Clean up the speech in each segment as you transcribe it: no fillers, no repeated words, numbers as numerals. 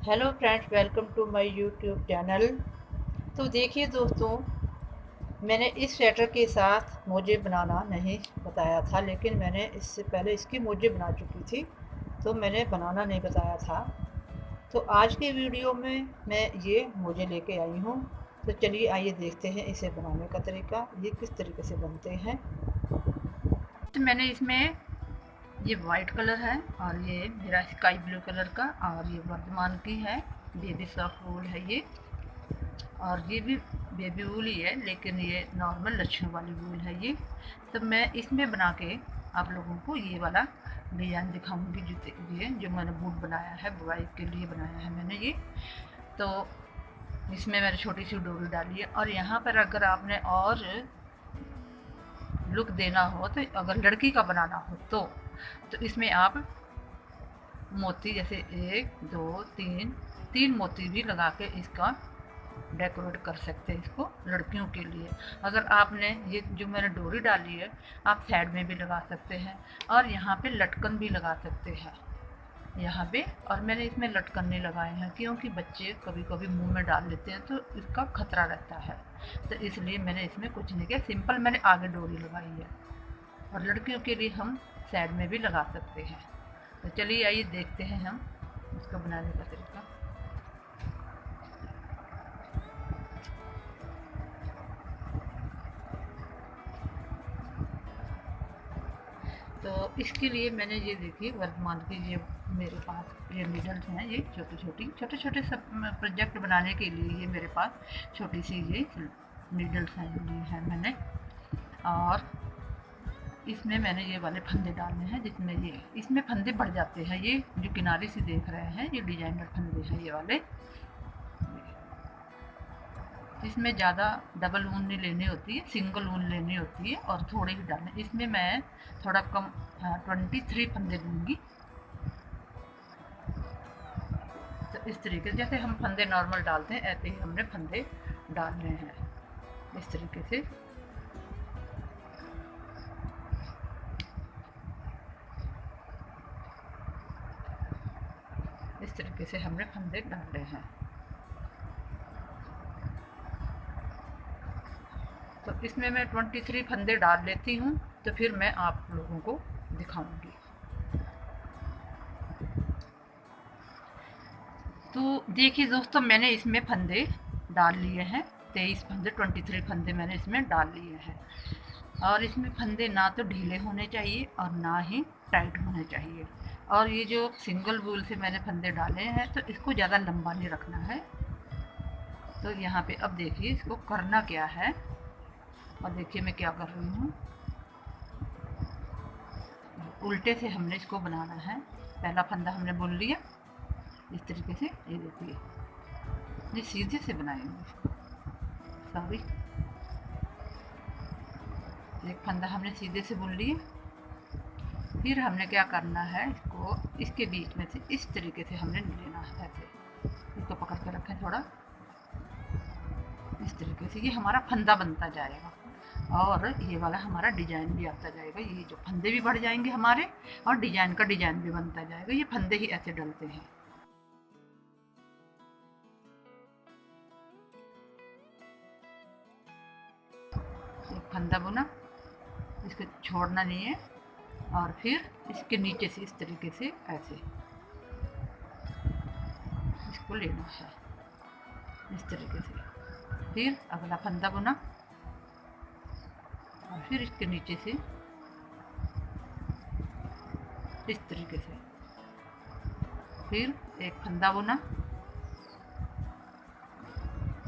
Hello friends, welcome to my YouTube channel. तो देखिए दोस्तों, मैंने इस स्वेटर के साथ मोजे बनाना नहीं बताया था, लेकिन मैंने इससे पहले इसकी मोजे बना चुकी थी, तो मैंने बनाना नहीं बताया था। तो आज की वीडियो में मैं ये मोजे लेके आई हूँ। तो चलिए आइए देखते हैं इसे बनाने का तरीका, ये किस तरीके से बनते हैं। तो मैंने इसमें ये वाइट कलर है और ये मेरा स्काई ब्लू कलर का, और ये वर्धमान की है, बेबी सॉफ्ट वूल है ये। और ये भी बेबी वूल ही है, लेकिन ये नॉर्मल लच्छों वाली वूल है ये। तो मैं इसमें बना के आप लोगों को ये वाला डिज़ाइन दिखाऊंगी। जूते ये जो मैंने बूट बनाया है, बुआई के लिए बनाया है मैंने ये। तो इसमें मैंने छोटी सी डोरी डाली है, और यहाँ पर अगर आपने और लुक देना हो, तो अगर लड़की का बनाना हो तो इसमें आप मोती जैसे एक दो तीन तीन मोती भी लगा के इसका डेकोरेट कर सकते हैं, इसको लड़कियों के लिए। अगर आपने ये जो मैंने डोरी डाली है, आप साइड में भी लगा सकते हैं, और यहाँ पे लटकन भी लगा सकते हैं यहाँ पे। और मैंने इसमें लटकन नहीं लगाए हैं, क्योंकि बच्चे कभी कभी मुंह में डाल लेते हैं तो इसका खतरा रहता है। तो इसलिए मैंने इसमें कुछ नहीं किया, सिंपल मैंने आगे डोरी लगाई है। और लड़कियों के लिए हम साइड में भी लगा सकते हैं। तो चलिए आइए देखते हैं हम इसको बनाने का तरीका। तो इसके लिए मैंने ये देखिए वर्धमान की ये मेरे पास ये नीडल्स हैं, ये छोटे छोटे सब प्रोजेक्ट बनाने के लिए ये मेरे पास छोटी सी ये नीडल्स हैं, ली हैं मैंने। और इसमें मैंने ये वाले फंदे डालने हैं, जिसमें ये इसमें फंदे बढ़ जाते हैं। ये जो किनारे से देख रहे हैं, ये डिजाइनर फंदे हैं ये वाले। इसमें ज़्यादा डबल ऊन नहीं लेनी होती है, सिंगल ऊन लेनी होती है, और थोड़े ही डालने। इसमें मैं थोड़ा कम 23 फंदे दूंगी। तो इस तरीके से जैसे हम फंदे नॉर्मल डालते हैं, ऐसे ही हमने फंदे डालने हैं इस तरीके से। इस तरीके से हमने फंदे डाले हैं। तो इसमें मैं 23 फंदे डाल लेती हूँ, तो फिर मैं आप लोगों को दिखाऊंगी। तो देखिए दोस्तों, मैंने इसमें फंदे डाल लिए हैं, 23 फंदे, 23 फंदे मैंने इसमें डाल लिए हैं। और इसमें फंदे ना तो ढीले होने चाहिए और ना ही टाइट होने चाहिए। और ये जो सिंगल वूल से मैंने फंदे डाले हैं, तो इसको ज़्यादा लंबा नहीं रखना है। तो यहाँ पे अब देखिए इसको करना क्या है, और देखिए मैं क्या कर रही हूँ। उल्टे से हमने इसको बनाना है। पहला फंदा हमने बुन लिया इस तरीके से, ये देखिए ये सीधे से बनाएंगे। सॉरी, एक फंदा हमने सीधे से बुन लिया। फिर हमने क्या करना है, इसको इसके बीच में से इस तरीके से हमने लेना है, ऐसे इसको पकड़ के रखें थोड़ा इस तरीके से। ये हमारा फंदा बनता जाएगा, और ये वाला हमारा डिजाइन भी आता जाएगा। ये जो फंदे भी बढ़ जाएंगे हमारे, और डिजाइन का डिजाइन भी बनता जाएगा। ये फंदे ही ऐसे डलते हैं। एक फंदा बुना, इसको छोड़ना नहीं है, और फिर इसके नीचे से इस तरीके से ऐसे इसको लेना है इस तरीके से। फिर अगला फंदा बुना, और फिर इसके नीचे से इस तरीके से। फिर एक फंदा बुना,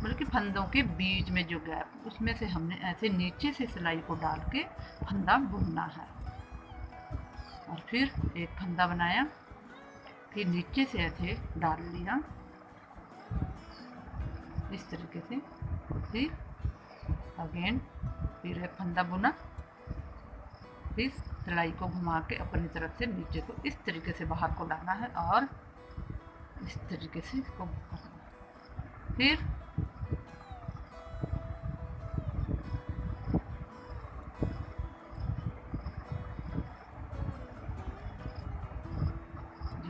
बल्कि फंदों के बीच में जो गैप, उसमें से हमने ऐसे नीचे से सिलाई को डाल के फंदा बुनना है। और फिर एक फंदा बनाया, फिर नीचे से ऐसे डाल लिया इस तरीके से। फिर अगेन फिर एक फंदा बुना, फिर सिलाई को घुमा के अपनी तरफ से नीचे को इस तरीके से बाहर को लाना है, और इस तरीके से इसको फिर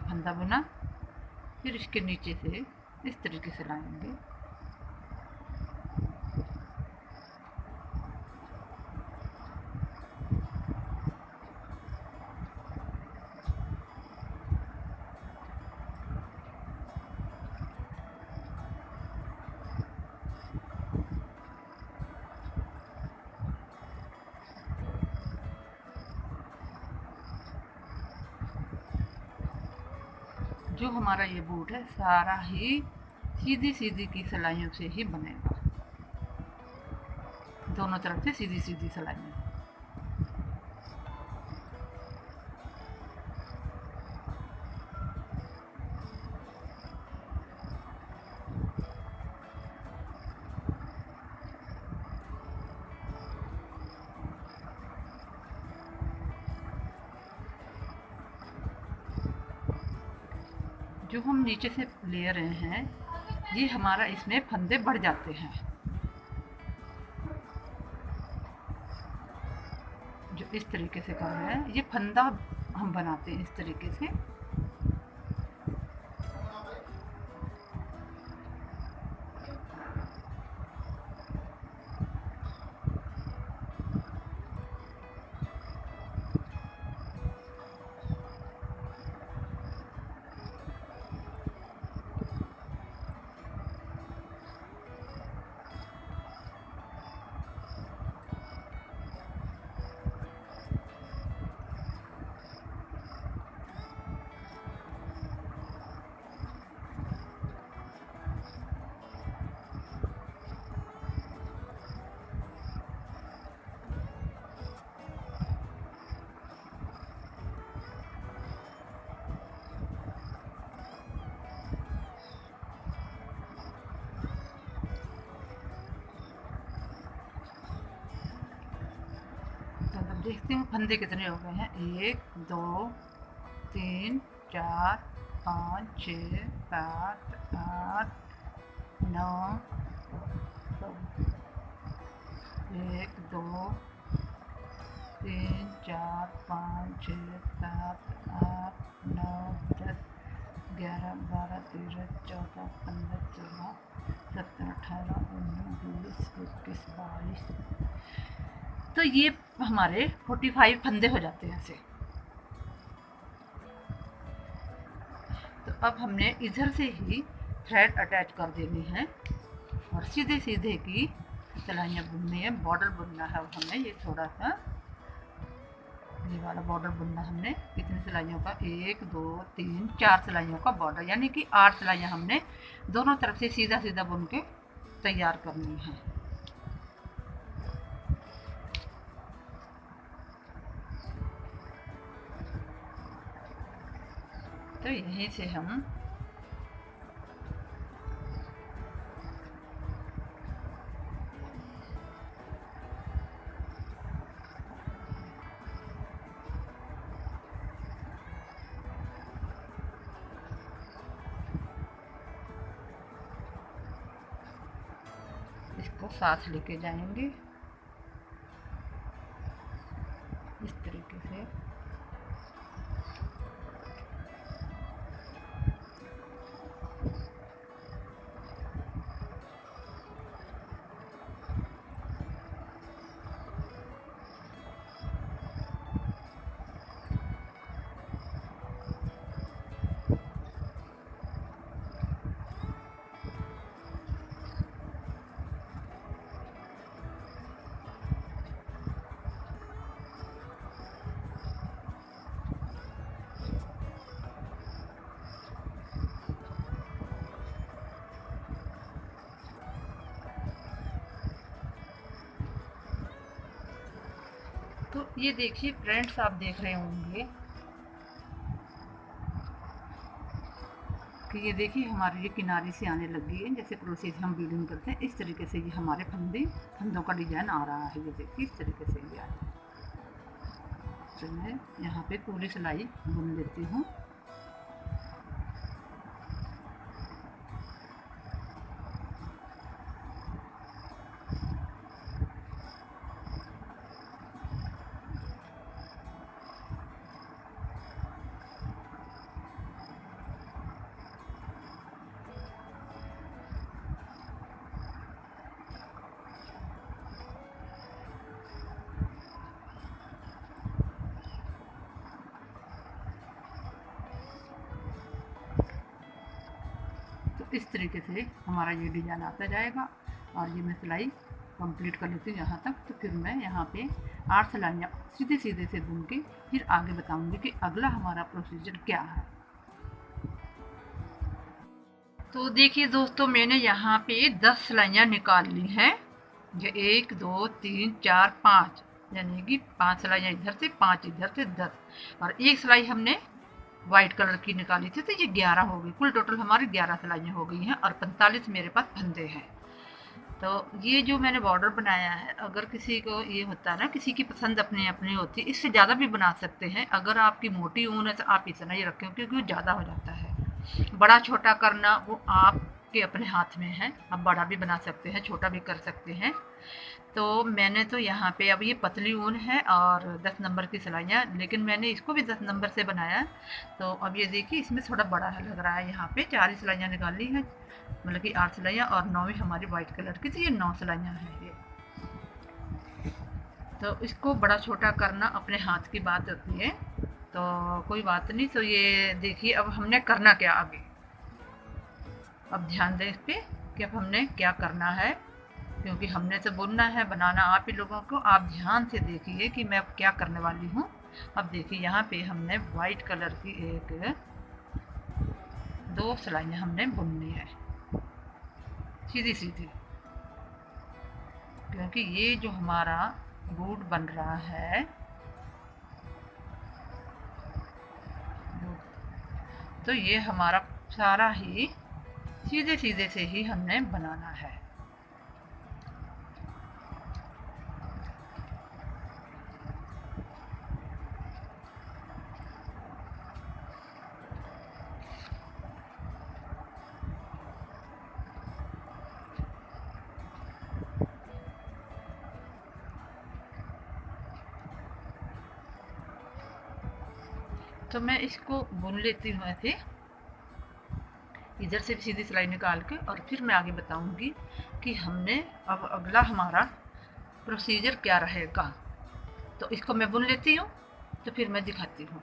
फंदा बुना, फिर इसके नीचे से इस तरीके से लाएंगे। जो हमारा ये बूट है सारा ही सीधी सीधी की सिलाइयों से ही बनेगा, दोनों तरफ से सीधी सीधी सिलाइयाँ। जो हम नीचे से ले रहे हैं ये हमारा इसमें फंदे बढ़ जाते हैं। जो इस तरीके से कर रहे हैं ये फंदा हम बनाते हैं इस तरीके से। देखते हैं फंदे कितने हो गए हैं। 1 2 3 4 5 6 7 8 9 1 2 3 4 5 6 7 8 9 10 11 12 13 14 15 16 17 18 19 20 21 22। तो ये हमारे 45 फंदे हो जाते हैं ऐसे। तो अब हमने इधर से ही थ्रेड अटैच कर देनी है और सीधे सीधे की सिलाइयाँ बुननी है, बॉर्डर बुनना है हमें। ये थोड़ा सा ये वाला बॉर्डर बुनना हमने। कितनी सिलाइयों का? 1 2 3 4 सिलाइयों का बॉर्डर, यानी कि 8 सिलाइयाँ हमने दोनों तरफ से सीधा सीधा बुन के तैयार करनी है। तो यहीं से हम इसको साथ लेके जाएंगे इस तरीके से। तो ये देखिए फ्रेंड्स, आप देख रहे होंगे कि ये देखिए हमारी ये किनारे से आने लगी है। जैसे क्रोशे से हम बीडिंग करते हैं इस तरीके से ये हमारे फंदों का डिजाइन आ रहा है। ये देखिए इस तरीके से ये आया। तो मैं यहाँ पे पूरी सिलाई बुन लेती हूँ। इस तरीके से हमारा ये डिज़ाइन आता जाएगा। और ये मैं सिलाई कंप्लीट कर लेती हूँ यहाँ तक। तो फिर मैं यहाँ पे 8 सिलाइयाँ सीधे सीधे से बुन के फिर आगे बताऊँगी कि अगला हमारा प्रोसीजर क्या है। तो देखिए दोस्तों, मैंने यहाँ पे 10 सिलाइयाँ निकाल ली हैं। ये 1 2 3 4 5, यानी कि 5 सिलाइयाँ इधर से, 5 इधर से, 10। और एक सिलाई हमने वाइट कलर की निकाली थी, तो ये 11 हो गई। कुल टोटल हमारी 11 सिलाइयाँ हो गई हैं और 45 मेरे पास फंदे हैं। तो ये जो मैंने बॉर्डर बनाया है, अगर किसी को ये होता है ना, किसी की पसंद अपनी अपनी होती है, इससे ज़्यादा भी बना सकते हैं। अगर आपकी मोटी ऊन है तो आप इतना ही रखें, क्योंकि वो ज़्यादा हो जाता है। बड़ा छोटा करना वो आपके अपने हाथ में है। आप बड़ा भी बना सकते हैं, छोटा भी कर सकते हैं। तो मैंने तो यहाँ पे, अब ये पतली ऊन है और 10 नंबर की सिलाइयाँ, लेकिन मैंने इसको भी 10 नंबर से बनाया। तो अब ये देखिए, इसमें थोड़ा बड़ा लग रहा है। यहाँ पे 4 ही सिलाइयाँ निकाली हैं, मतलब कि 8 सिलाइयाँ, और 9वीं हमारी वाइट कलर की थी। ये 9 सिलाइयाँ हैं ये। तो इसको बड़ा छोटा करना अपने हाथ की बात होती है, तो कोई बात नहीं। तो ये देखिए, अब हमने करना क्या आगे। अब ध्यान दें इस पर कि अब हमने क्या करना है, क्योंकि हमने तो बुनना है, बनाना आप ही लोगों को। आप ध्यान से देखिए कि मैं अब क्या करने वाली हूँ। अब देखिए, यहाँ पे हमने वाइट कलर की 2 सिलाइयाँ हमने बुननी है सीधी सीधी, क्योंकि ये जो हमारा बूट बन रहा है, तो ये हमारा सारा ही सीधे सीधे से ही हमने बनाना है। तो मैं इसको बुन लेती हूँ ऐसे, इधर से सीधी सिलाई निकाल के, और फिर मैं आगे बताऊंगी कि हमने अब अगला हमारा प्रोसीजर क्या रहेगा। तो इसको मैं बुन लेती हूँ, तो फिर मैं दिखाती हूँ।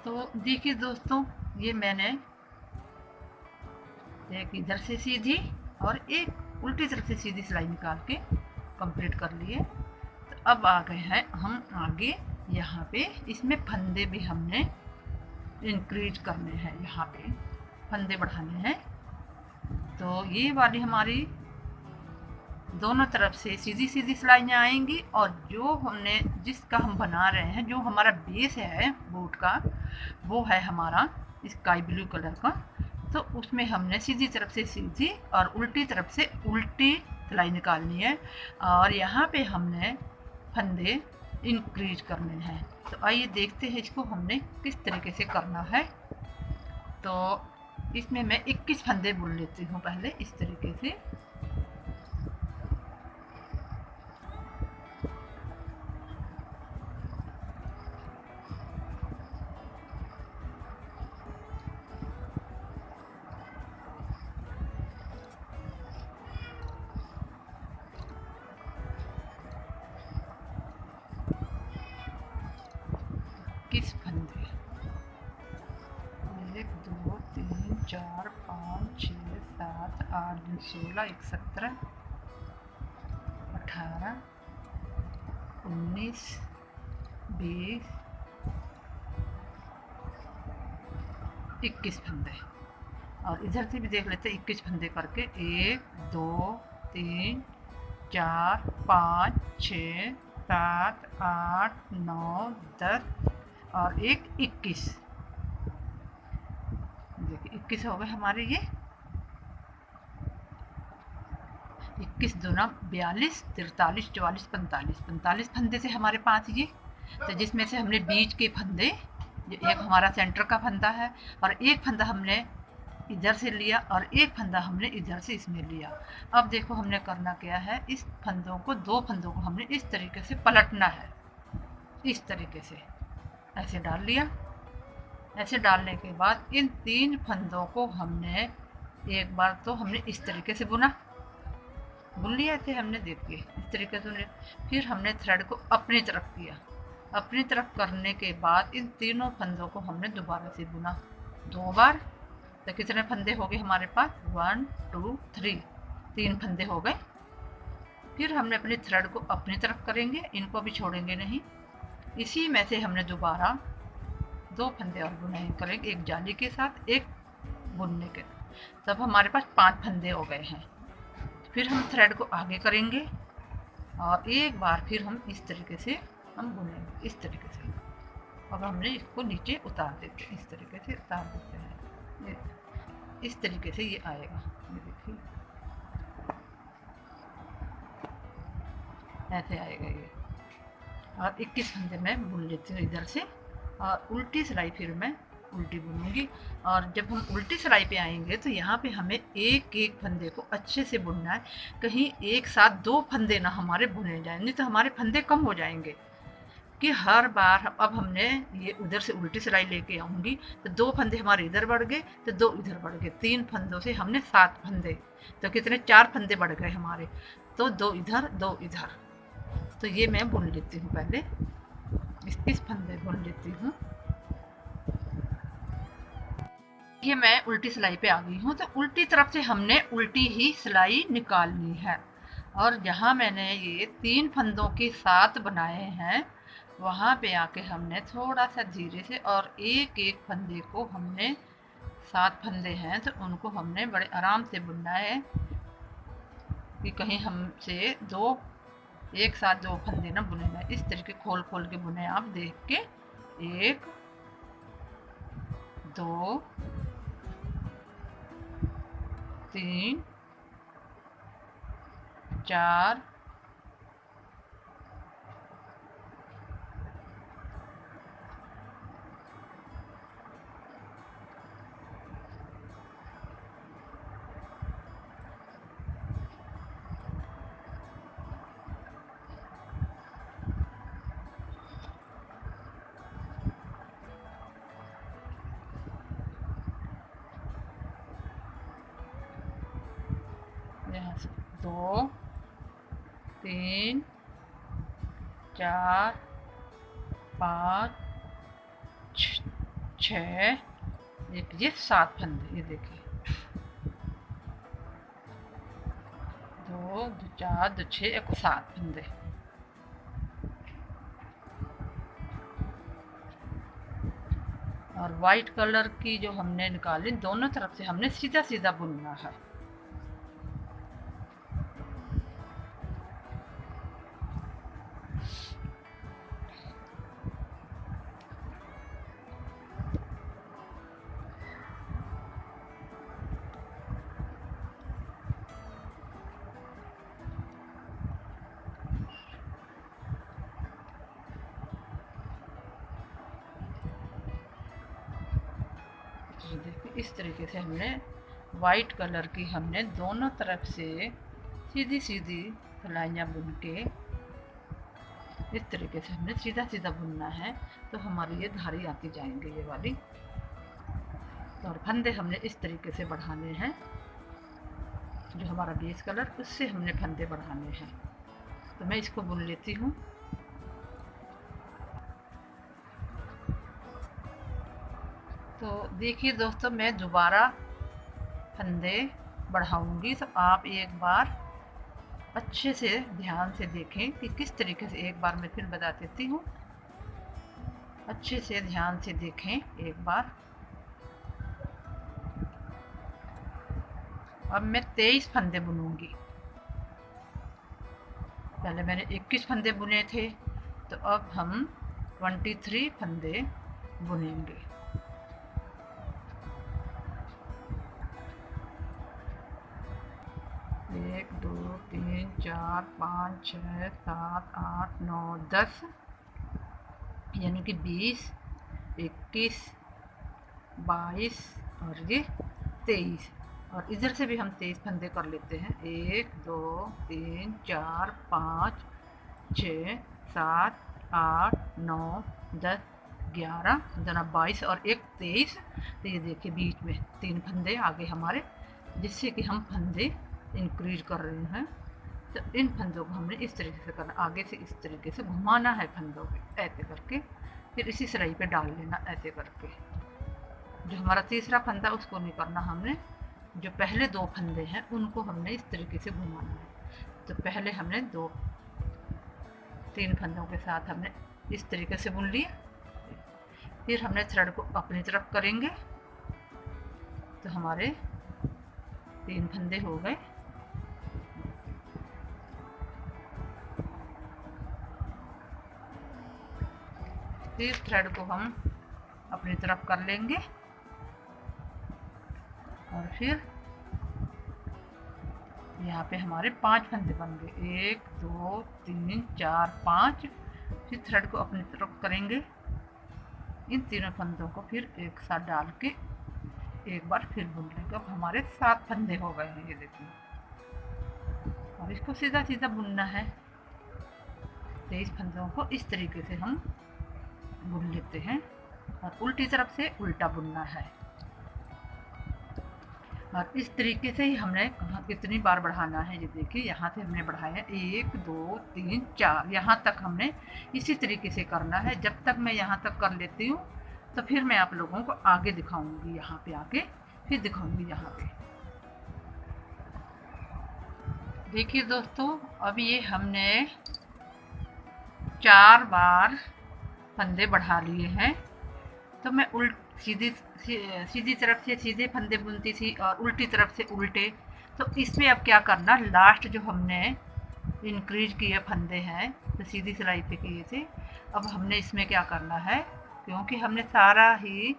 तो देखिए दोस्तों, ये मैंने एक इधर से सीधी और एक उल्टी तरफ से सीधी सिलाई निकाल के कंप्लीट कर लिए। तो अब आ गए हैं हम आगे। यहाँ पे इसमें फंदे भी हमने इंक्रीज करने हैं, यहाँ पे फंदे बढ़ाने हैं। तो ये वाली हमारी दोनों तरफ से सीधी सीधी सिलाइयाँ आएंगी, और जो हमने जिसका हम बना रहे हैं, जो हमारा बेस है बूट का, वो है हमारा स्काई ब्लू कलर का। तो उसमें हमने सीधी तरफ से सीधी और उल्टी तरफ से उल्टी सिलाई निकालनी है, और यहाँ पे हमने फंदे इंक्रीज करने हैं। तो आइए देखते हैं इसको हमने किस तरीके से करना है। तो इसमें मैं 21 फंदे बुन लेती हूँ पहले इस तरीके से। किस फंदे 1 2 3 4 5 6 7 8 16 1 17 18 19 20 21 फंदे। और इधर से भी देख लेते हैं 21 फंदे करके। 1 2 3 4 5 6 7 8 9 10 और एक 21। देखिए 21 हो गए हमारे ये। 21 दूना 42, 43 44 45, 45 फंदे से हमारे पास ये। तो जिसमें से हमने बीच के फंदे, एक हमारा सेंटर का फंदा है, और एक फंदा हमने इधर से लिया, और एक फंदा हमने इधर से इसमें लिया। अब देखो हमने करना क्या है, इस फंदों को, 2 फंदों को हमने इस तरीके से पलटना है। इस तरीके से ऐसे डाल लिया। ऐसे डालने के बाद इन 3 फंदों को हमने एक बार तो हमने इस तरीके से बुन लिया थे हमने, देखिए इस तरीके से। फिर हमने थ्रेड को अपनी तरफ किया। अपनी तरफ करने के बाद इन तीनों फंदों को हमने दोबारा से बुना। 2 बार। तो कितने फंदे हो गए हमारे पास? 1 2 3, 3 फंदे हो गए। फिर हमने अपने थ्रेड को अपनी तरफ करेंगे, इनको भी छोड़ेंगे नहीं। इसी में से हमने दोबारा 2 फंदे और बुनाई करेंगे, एक जाली के साथ, एक बुनने के। तब हमारे पास 5 फंदे हो गए हैं। फिर हम थ्रेड को आगे करेंगे और एक बार फिर हम इस तरीके से हम बुनेंगे, इस तरीके से। अब हमने इसको नीचे उतार देते हैं, इस तरीके से उतार देते हैं। ये इस तरीके से ये आएगा, ये देखिए ऐसे आएगा ये। और 21 फंदे मैं बुन लेती हूँ इधर से, और उल्टी सिलाई फिर मैं उल्टी बुनूंगी। और जब हम उल्टी सिलाई पे आएंगे तो यहाँ पे हमें एक एक फंदे को अच्छे से बुनना है, कहीं एक साथ 2 फंदे ना हमारे बुने जाए, नहीं तो हमारे फंदे कम हो जाएंगे। कि हर बार अब हमने ये उधर से उल्टी सिलाई लेके आऊँगी तो 2 फंदे हमारे इधर बढ़ गए, तो 2 इधर बढ़ गए, 3 फंदों से हमने 7 फंदे, तो कितने 4 फंदे बढ़ गए हमारे। तो 2 इधर 2 इधर। तो ये मैं बुन लेती हूँ, पहले 21 फंदे बुन लेती हूँ। ये मैं उल्टी सिलाई पे आ गई हूँ। तो उल्टी तरफ से हमने उल्टी ही सिलाई निकालनी है। और जहाँ मैंने ये 3 फंदों के साथ बनाए हैं वहाँ पे आके हमने थोड़ा सा धीरे से, और एक एक फंदे को हमने 7 फंदे हैं तो उनको हमने बड़े आराम से बुनना है, कि कहीं हमसे एक साथ 2 फंदे ना बुने ना। इस तरीके खोल खोल के बुने आप, देख के। 1 2 3 4 2 3 4 5 6, ये 7 फंदे, ये देखिए 2 2 4 2 6 1 7 फंदे। और वाइट कलर की जो हमने निकाली, दोनों तरफ से हमने सीधा सीधा बुनना है। देखिए इस तरीके से हमने वाइट कलर की हमने दोनों तरफ से सीधी सीधी सिलाइयाँ बुन के, इस तरीके से हमने सीधा सीधा बुनना है। तो हमारी ये धारी आती जाएंगे, ये वाली। तो और फंदे हमने इस तरीके से बढ़ाने हैं, जो हमारा बेस कलर, उससे हमने फंदे बढ़ाने हैं। तो मैं इसको बुन लेती हूँ। तो देखिए दोस्तों, मैं दोबारा फंदे बढ़ाऊंगी, तो आप एक बार अच्छे से ध्यान से देखें कि किस तरीके से। एक बार मैं फिर बता देती हूँ, अच्छे से ध्यान से देखें एक बार। अब मैं 23 फंदे बुनूंगी। पहले मैंने 21 फंदे बुने थे, तो अब हम 23 फंदे बुनेंगे। एक 2 3 4 5 6 7 8 9 10, यानी कि 20 21 22 और ये 23। और इधर से भी हम 23 फंदे कर लेते हैं। 1 2 3 4 5 6 7 8 9 10 11 जना 22 और एक 23। तो ये देखिए बीच में 3 फंदे आ गए हमारे, जिससे कि हम फंदे इंक्रीज कर रहे हैं। तो इन फंदों को हमने इस तरीके से करना, आगे से इस तरीके से घुमाना है फंदों को, ऐसे करके। फिर इसी सिलाई पे डाल लेना, ऐसे करके। जो हमारा तीसरा फंदा उसको नहीं करना हमने, जो पहले 2 फंदे हैं उनको हमने इस तरीके से घुमाना है। तो पहले हमने 3 फंदों के साथ हमने इस तरीके से बुन लिया। फिर हमने थ्रेड को अपनी तरफ करेंगे तो हमारे 3 फंदे हो गए। फिर थ्रेड को हम अपनी तरफ कर लेंगे और फिर यहाँ पे हमारे 5 फंदे बन गए, 1 2 3 4 5। फिर थ्रेड को अपनी तरफ करेंगे, इन तीनों फंदों को फिर एक साथ डाल के एक बार फिर बुन लेंगे। अब हमारे 7 फंदे हो गए हैं, ये देखिए। और इसको सीधा सीधा बुनना है। 23 फंदों को इस तरीके से हम बुन लेते हैं और उल्टी तरफ से उल्टा बुनना है। और इस तरीके से ही हमने कितनी बार बढ़ाना है, ये देखिए। यहाँ से हमने बढ़ाया 1 2 3 4, यहाँ तक हमने इसी तरीके से करना है। जब तक मैं यहाँ तक कर लेती हूँ तो फिर मैं आप लोगों को आगे दिखाऊंगी, यहाँ पे आके फिर दिखाऊंगी यहाँ पे। देखिए दोस्तों, अब ये हमने 4 बार फंदे बढ़ा लिए हैं। तो मैं सीधी तरफ से सीधे फंदे बुनती थी और उल्टी तरफ से उल्टे। तो इसमें अब क्या करना, लास्ट जो हमने इंक्रीज किए फंदे हैं तो सीधी सिलाई पे किए थे, अब हमने इसमें क्या करना है, क्योंकि हमने सारा ही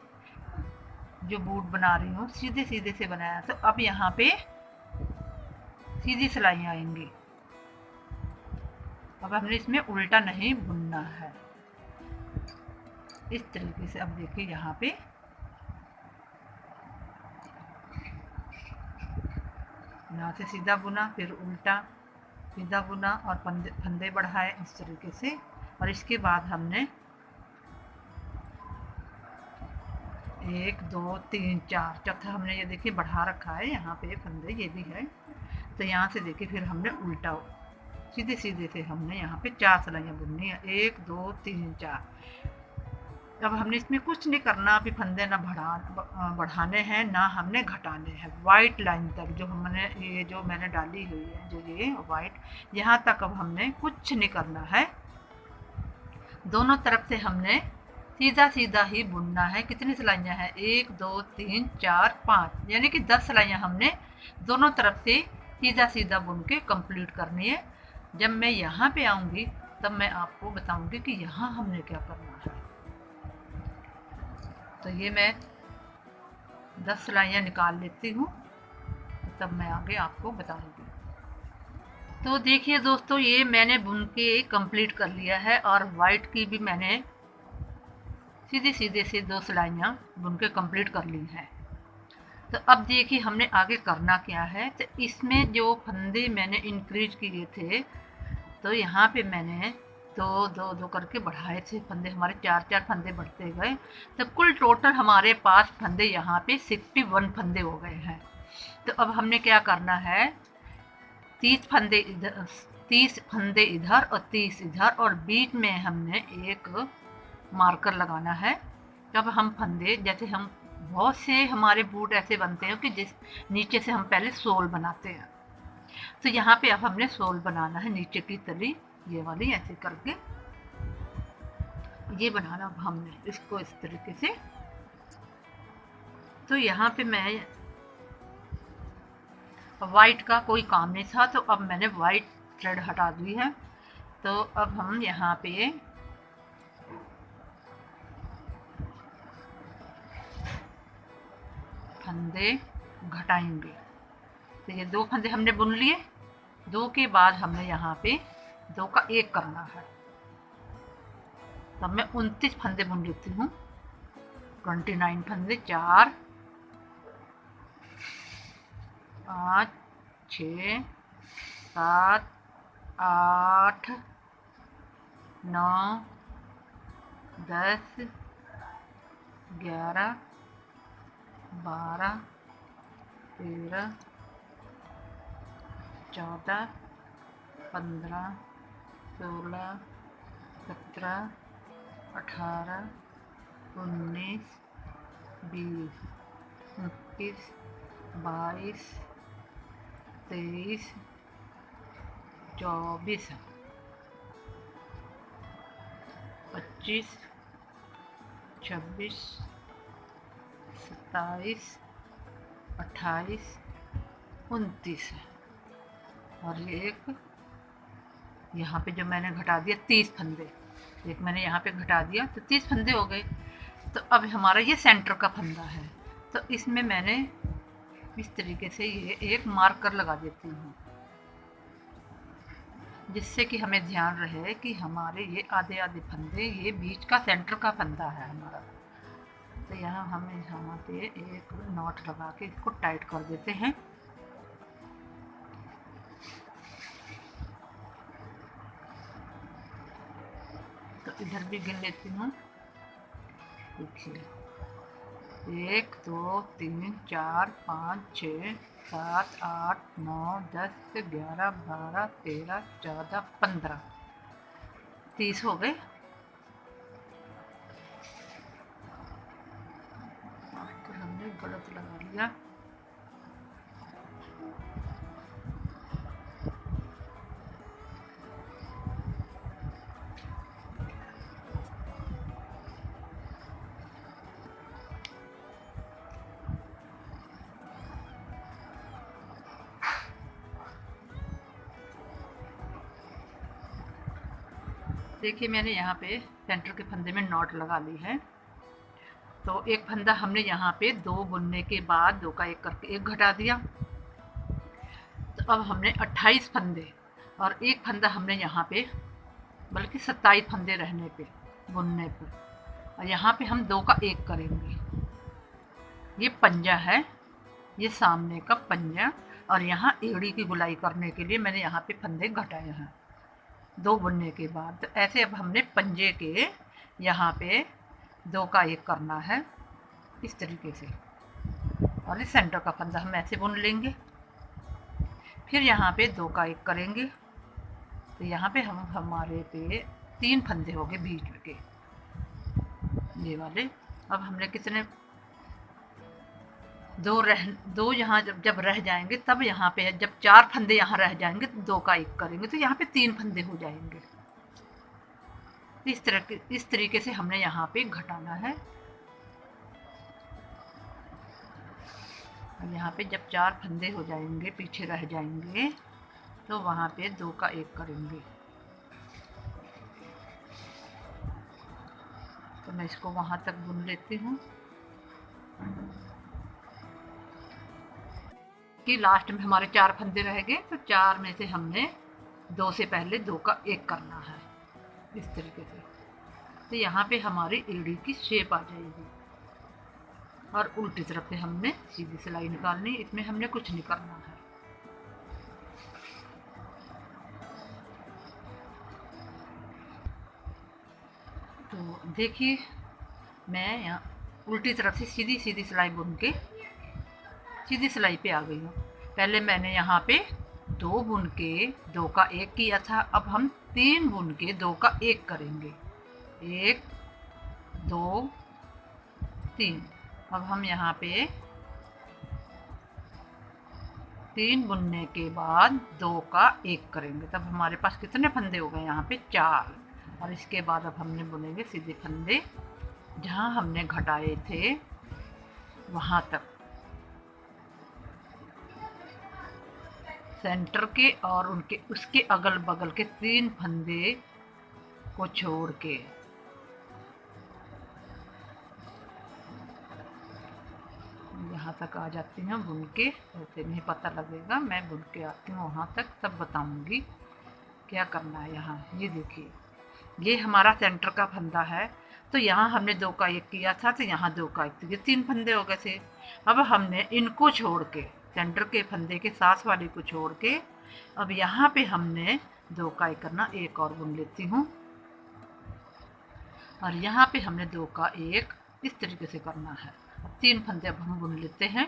जो बूट बना रही हूँ सीधे सीधे से बनाया, तो अब यहाँ पे सीधी सिलाई आएंगी। अब हमने इसमें उल्टा नहीं बुनना है, इस तरीके से। अब देखिए यहाँ पे यहाँ से सीधा बुना, फिर उल्टा सीधा बुना और फंदे बढ़ाए इस तरीके से। और इसके बाद हमने 1 2 3 4, चौथा हमने ये देखिए बढ़ा रखा है, यहाँ पे फंदे ये भी है। तो यहाँ से देखिए फिर हमने उल्टा सीधे सीधे से हमने यहाँ पे 4 सिलाइयाँ बुननी है, 1 2 3 4। अब हमने इसमें कुछ नहीं करना, अभी फंदे ना बढ़ाने हैं ना हमने घटाने हैं। वाइट लाइन तक जो हमने ये जो मैंने डाली हुई है, जो ये वाइट, यहाँ तक अब हमने कुछ नहीं करना है। दोनों तरफ से हमने सीधा सीधा ही बुनना है। कितनी सिलाइयाँ हैं, 1 2 3 4 5, यानी कि 10 सिलाइयाँ हमने दोनों तरफ से सीधा सीधा बुन के कंप्लीट करनी है। जब मैं यहाँ पे आऊँगी तब मैं आपको बताऊँगी कि यहाँ हमने क्या करना है। तो ये मैं 10 सिलाइयाँ निकाल लेती हूँ, तब मैं आगे आपको बताऊँगी। तो देखिए दोस्तों, ये मैंने बुन के कंप्लीट कर लिया है और वाइट की भी मैंने सीधे सीधे से 2 सिलाइयाँ बुन के कंप्लीट कर ली हैं। तो अब देखिए हमने आगे करना क्या है। तो इसमें जो फंदे मैंने इंक्रीज किए थे, तो यहाँ पे मैंने 2 2 2 करके बढ़ाए थे फंदे, हमारे 4 4 फंदे बढ़ते गए। तो कुल टोटल हमारे पास फंदे यहाँ पे 61 फंदे हो गए हैं। तो अब हमने क्या करना है, 30 फंदे इधर 30 फंदे इधर और 30 इधर, और बीच में हमने एक मार्कर लगाना है। जब हम फंदे, जैसे हम बहुत से हमारे बूट ऐसे बनते हैं कि जिस नीचे से हम पहले सोल बनाते हैं, तो यहाँ पे अब हमने सोल बनाना है, नीचे की तली ये वाली ऐसे करके ये बनाना हमने इसको इस तरीके से। तो यहाँ पे मैं वाइट का कोई काम नहीं था, तो अब मैंने वाइट थ्रेड हटा दी है। तो अब हम यहाँ पे फंदे घटाएंगे। तो ये 2 फंदे हमने बुन लिए, 2 के बाद हमने यहाँ पे 2 का 1 करना है। तब मैं 29 फंदे बुन लेती हूँ। 29 फंदे, 4 5 6 7 8 9 10 11 12 13 14 15 16 17 18 19 20, 21, 22, 23, 24, 25, 26, 27, 28, 29 है। और ये एक यहाँ पे जो मैंने घटा दिया 30 फंदे, एक मैंने यहाँ पे घटा दिया तो 30 फंदे हो गए। तो अब हमारा ये सेंटर का फंदा है, तो इसमें मैंने इस तरीके से ये एक मार्कर लगा देती हूँ, जिससे कि हमें ध्यान रहे कि हमारे ये आधे आधे फंदे ये बीच का सेंटर का फंदा है हमारा। तो यहाँ हमें यहाँ पे एक नॉट लगा के इसको टाइट कर देते हैं। तो इधर भी गिन लेती हूँ। देखिए 1 2 3 4 5 6 7 8 9 10 11 12 13 14 15 30 हो गए। तो हमने गलत लगा लिया। देखिए मैंने यहाँ पे सेंटर के फंदे में नॉट लगा ली है। तो एक फंदा हमने यहाँ पे 2 बुनने के बाद 2 का 1 करके 1 घटा दिया। तो अब हमने 28 फंदे और एक फंदा हमने यहाँ पे बल्कि 27 फंदे रहने पे बुनने पर, और यहाँ पे हम 2 का 1 करेंगे। ये पंजा है, ये सामने का पंजा, और यहाँ एड़ी की गुलाई करने के लिए मैंने यहाँ पे फंदे घटाए हैं 2 बुनने के बाद। तो ऐसे अब हमने पंजे के यहाँ पे 2 का 1 करना है इस तरीके से, और इस सेंटर का फंदा हम ऐसे बुन लेंगे। फिर यहाँ पे 2 का 1 करेंगे। तो यहाँ पे हम हमारे पे 3 फंदे हो गए बीच के ये वाले। अब हमने कितने 2 यहाँ जब रह जाएंगे, तब यहाँ पे जब 4 फंदे यहाँ रह जाएंगे तो 2 का 1 करेंगे, तो यहाँ पे 3 फंदे हो जाएंगे। इस तरीके से हमने यहाँ पे घटाना है। और यहाँ पे जब 4 फंदे हो जाएंगे पीछे रह जाएंगे, तो वहाँ पे 2 का 1 करेंगे। तो मैं इसको वहाँ तक बुन लेती हूँ कि लास्ट में हमारे 4 फंदे रह गए, तो 4 में से हमने 2 से पहले 2 का 1 करना है इस तरीके से। तो यहाँ पे हमारी एड़ी की शेप आ जाएगी। और उल्टी तरफ से हमने सीधी सिलाई निकालनी, इसमें हमने कुछ नहीं करना है। तो देखिए मैं यहाँ उल्टी तरफ से सीधी सीधी सिलाई बुन के सीधी सिलाई पे आ गई हूँ। पहले मैंने यहाँ पे 2 बुन के 2 का 1 किया था, अब हम 3 बुन के 2 का 1 करेंगे। 1 2 3। अब हम यहाँ पे 3 बुनने के बाद 2 का 1 करेंगे, तब हमारे पास कितने फंदे हो गए यहाँ पे 4। और इसके बाद अब हमने बुनेंगे सीधे फंदे जहाँ हमने घटाए थे वहाँ तक, सेंटर के और उनके उसके अगल बगल के 3 फंदे को छोड़ के। यहाँ तक आ जाती हूँ बुन के, ऐसे नहीं पता लगेगा, मैं बुन के आती हूँ वहाँ तक, तब बताऊँगी क्या करना है। यहाँ ये देखिए ये हमारा सेंटर का फंदा है। तो यहाँ हमने 2 का 1 किया था, तो यहाँ 2 का 1, तो ये 3 फंदे हो गए थे। अब हमने इनको छोड़ के सेंटर के फंदे के साथ वाले को छोड़ के अब यहाँ पे हमने 2 का 1 करना। एक और बुन लेती हूँ, और यहाँ पे हमने 2 का 1 इस तरीके से करना है। 3 फंदे अब हम बुन लेते हैं।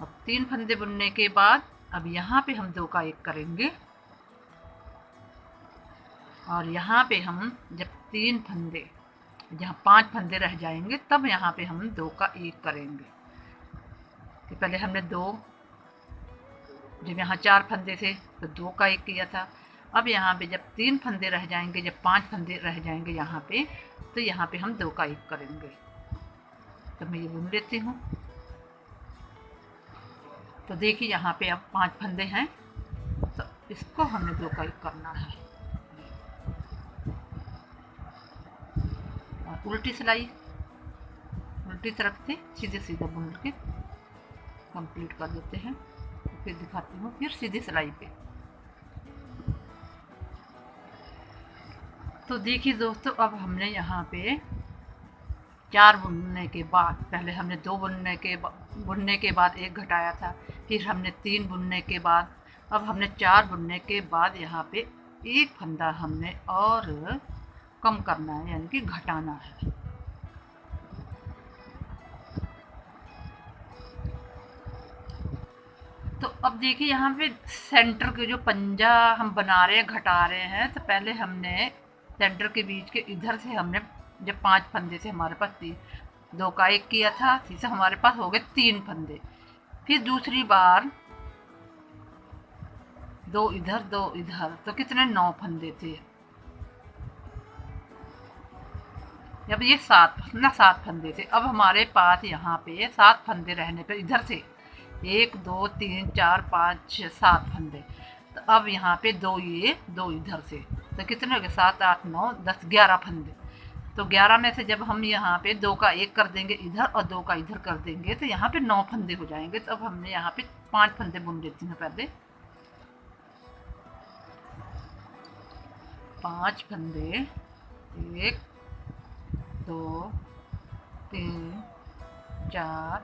अब 3 फंदे बुनने के बाद अब यहाँ पे हम 2 का 1 करेंगे, और यहाँ पे हम जब 3 फंदे जहाँ 5 फंदे रह जाएंगे तब यहाँ पे हम 2 का 1 करेंगे। कि पहले हमने 2, जब यहाँ 4 फंदे थे तो 2 का 1 किया था। अब यहाँ पे जब 3 फंदे रह जाएंगे, जब 5 फंदे रह जाएंगे यहाँ पे, तो यहाँ पे हम 2 का 1 करेंगे। तो मैं ये बुन लेती हूँ। तो देखिए यहाँ पे अब 5 फंदे हैं, तो इसको हमने 2 का 1 करना है। और उल्टी सिलाई, उल्टी तरफ से सीधे सीधा बुन के कंप्लीट कर देते हैं। तो फिर दिखाती हूँ, फिर सीधी सिलाई पे। तो देखिए दोस्तों, अब हमने यहाँ पे 4 बुनने के बाद, पहले हमने 2 बुनने के बाद 1 घटाया था, फिर हमने 3 बुनने के बाद, अब हमने 4 बुनने के बाद यहाँ पे 1 फंदा हमने और कम करना है, यानी कि घटाना है। तो अब देखिए यहाँ पे सेंटर के जो पंजा हम बना रहे हैं, घटा रहे हैं, तो पहले हमने सेंटर के बीच के इधर से हमने जब 5 फंदे से हमारे पास 2 का 1 किया था, जिससे हमारे पास हो गए 3 फंदे। फिर दूसरी बार 2 इधर 2 इधर, तो कितने 9 फंदे थे। जब ये 7 फंदे थे, अब हमारे पास यहाँ पे 7 फंदे रहने पर इधर से 1 2 3 4 5 6 7 फंदे, तो अब यहाँ पे 2 ये 2 इधर से, तो कितने हो गए 7 8 9 10 11 फंदे। तो 11 में से जब हम यहाँ पे 2 का 1 कर देंगे इधर और 2 का इधर कर देंगे, तो यहाँ पे 9 फंदे हो जाएंगे। तो अब हमने यहाँ पे 5 फंदे बुन देती हूँ पहले। 5 फंदे, 1 2 3 4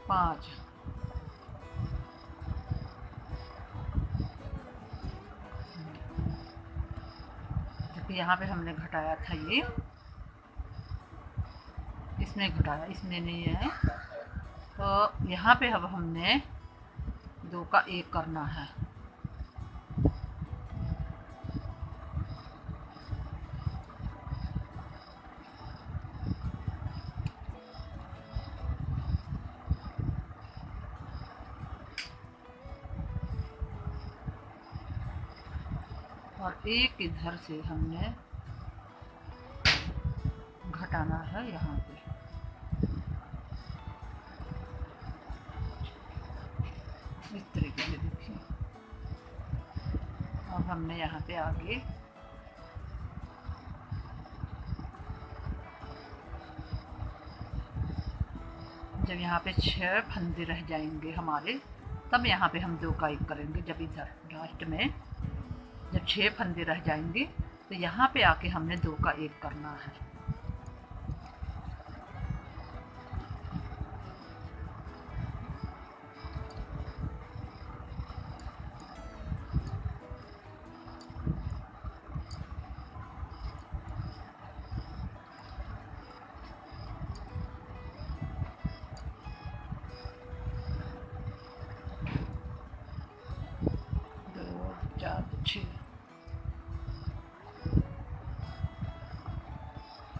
5। यहाँ पे हमने घटाया था, ये इसमें घटाया, इसमें नहीं है। तो यहाँ पे अब हमने 2 का 1 करना है। और 1 इधर से हमने घटाना है यहाँ पे। इस तरीके से देखिए। अब हमने यहाँ पे आगे जब यहाँ पे 6 फंदे रह जाएंगे हमारे, तब यहाँ पे हम 2 का 1 करेंगे। जब इधर लास्ट में जब 6 फंदे रह जाएंगे, तो यहाँ पे आके हमने 2 का 1 करना है।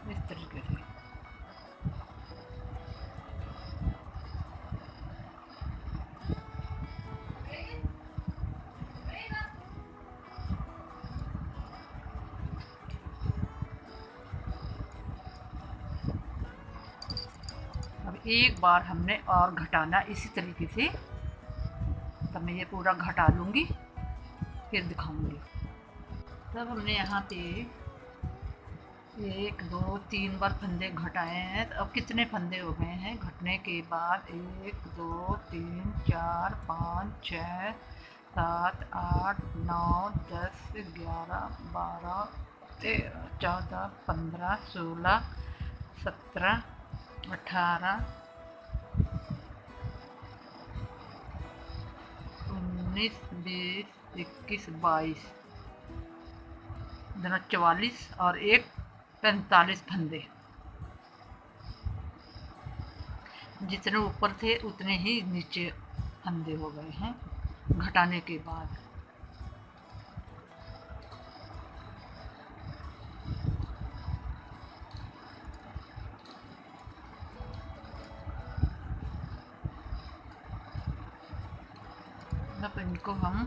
इस तरीके से। अब एक बार हमने और घटाना इसी तरीके से। तब मैं ये पूरा घटा लूँगी, फिर दिखाऊंगी। तब हमने यहाँ पे 1 2 3 बार फंदे घटाए हैं। तो अब कितने फंदे हो गए हैं घटने के बाद? 1 2 3 4 5 6 7 8 9 10 11 12 13 14 15 16 17 18 19 20 21 22 दोनों 44 और 1 45 फंदे। जितने ऊपर थे उतने ही नीचे फंदे हो गए हैं घटाने के बाद। इनको हम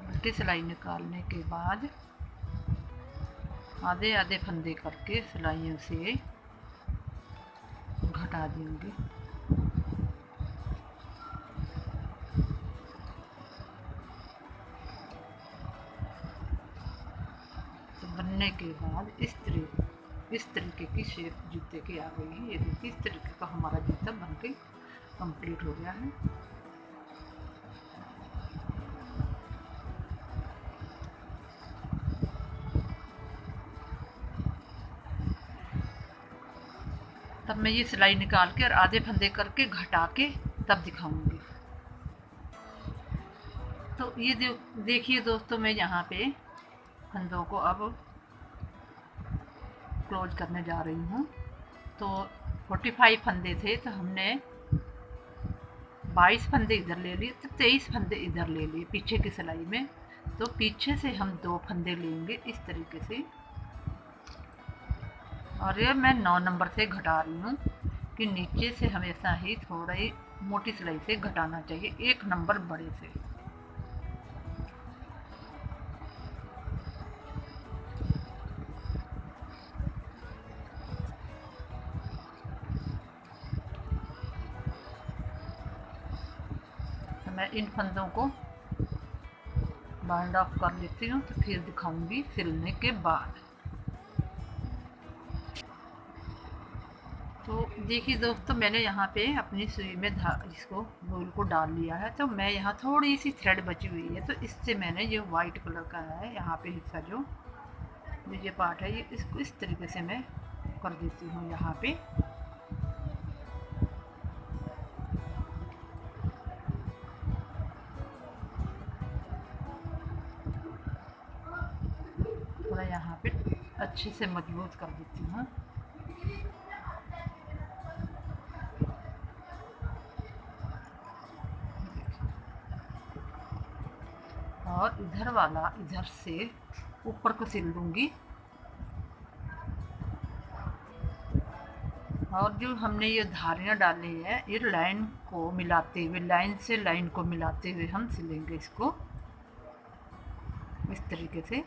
उल्टी सिलाई निकालने के बाद आधे आधे फंदे करके सिलाइयों से घटा देंगे। तो बनने के बाद इस तरीके की शेप जूते की आ गई है। ये देखिए, इस तरीके का हमारा जूता बन के कंप्लीट हो गया है। तब मैं ये सिलाई निकाल के और आधे फंदे करके घटा के तब दिखाऊंगी। तो ये देखिए दोस्तों, मैं यहाँ पे फंदों को अब क्लोज करने जा रही हूँ। तो 45 फंदे थे, तो हमने 22 फंदे इधर ले लिए, तो 23 फंदे इधर ले लिए पीछे की सिलाई में। तो पीछे से हम 2 फंदे लेंगे इस तरीके से, और ये मैं 9 नंबर से घटा रही हूँ कि नीचे से हमेशा ही थोड़ा ही मोटी सिलाई से घटाना चाहिए, 1 नंबर बड़े से। तो मैं इन फंदों को बाइंड ऑफ कर लेती हूँ, तो फिर दिखाऊंगी सिलने के बाद। तो देखिए दोस्तों, मैंने यहाँ पे अपनी सुई में इसको नूल को डाल लिया है। तो मैं यहाँ थोड़ी सी थ्रेड बची हुई है, तो इससे मैंने ये वाइट कलर का है यहाँ पे हिस्सा, जो ये पार्ट है, ये इसको इस तरीके से मैं कर देती हूँ यहाँ पे। थोड़ा यहाँ पे अच्छे से मजबूत कर देती हूँ। और इधर वाला इधर से ऊपर को सिल दूंगी। और जो हमने ये धारियाँ डाली है, ये लाइन को मिलाते हुए, लाइन से लाइन को मिलाते हुए हम सिलेंगे इसको इस तरीके से।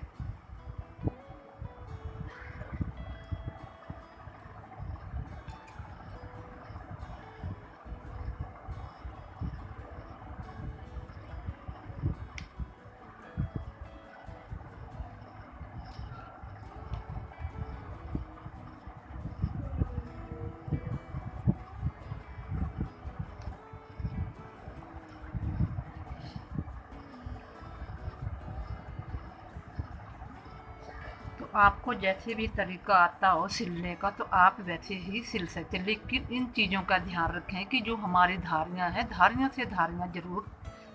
आपको जैसे भी तरीका आता हो सिलने का, तो आप वैसे ही सिल सकते हैं, लेकिन इन चीज़ों का ध्यान रखें कि जो हमारी धारियाँ हैं, धारियाँ से धारियाँ ज़रूर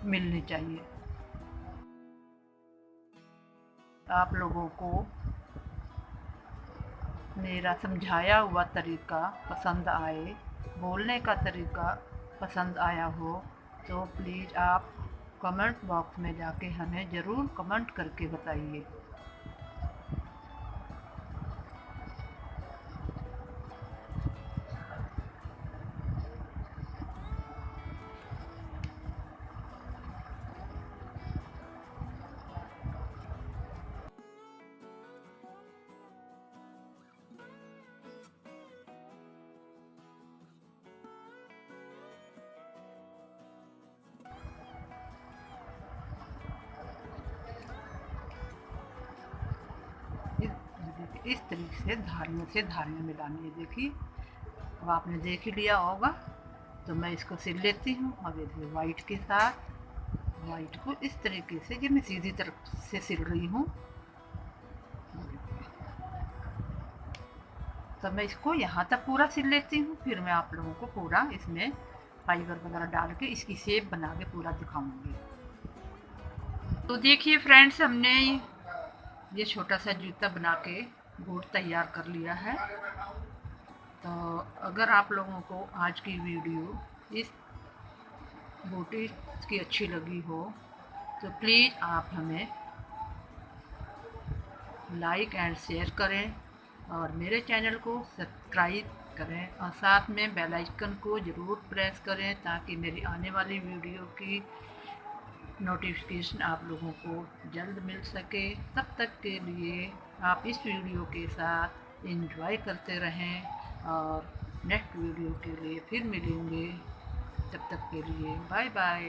मिलनी चाहिए। आप लोगों को मेरा समझाया हुआ तरीका पसंद आए, बोलने का तरीका पसंद आया हो, तो प्लीज़ आप कमेंट बॉक्स में जाके हमें ज़रूर कमेंट करके बताइए। इस तरीके से धारियाँ मिलानी है। देखिए, अब आपने देख ही लिया होगा, तो मैं इसको सिल लेती हूँ। अब ये वाइट के साथ वाइट को इस तरीके से, ये मैं सीधी तरफ से सिल रही हूँ। तो मैं इसको यहाँ तक पूरा सिल लेती हूँ, फिर मैं आप लोगों को पूरा इसमें फाइबर वगैरह डाल के इसकी शेप बना के पूरा दिखाऊंगी। तो देखिए फ्रेंड्स, हमने ये छोटा सा जूता बना के बूट तैयार कर लिया है। तो अगर आप लोगों को आज की वीडियो इस बूटी की अच्छी लगी हो, तो प्लीज़ आप हमें लाइक एंड शेयर करें और मेरे चैनल को सब्सक्राइब करें और साथ में बेल आइकन को ज़रूर प्रेस करें ताकि मेरी आने वाली वीडियो की नोटिफिकेशन आप लोगों को जल्द मिल सके। तब तक के लिए आप इस वीडियो के साथ एंजॉय करते रहें और नेक्स्ट वीडियो के लिए फिर मिलेंगे। तब तक के लिए बाय बाय।